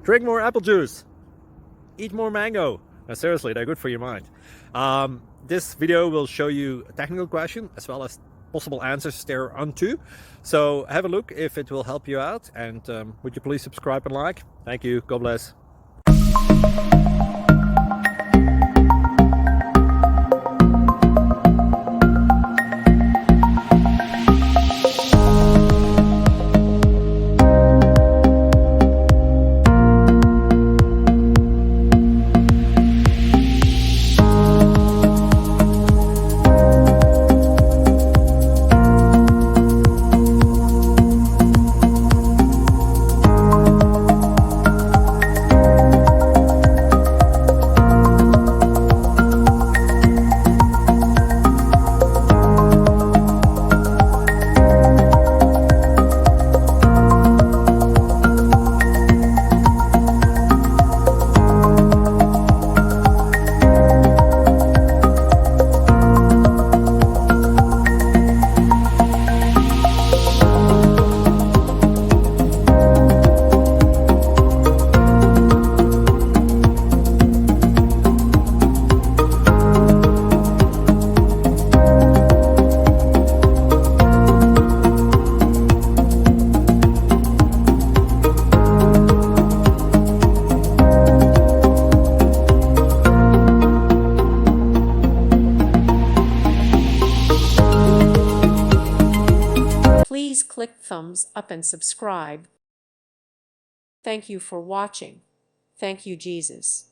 Drink more apple juice. Eat more mango. Now, seriously, they're good for your mind. This video will show you a technical question as well as possible answers thereunto. So have a look if it will help you out, and would you please subscribe and like? Thank you. God bless. Please click thumbs up and subscribe. Thank you for watching. Thank you, Jesus.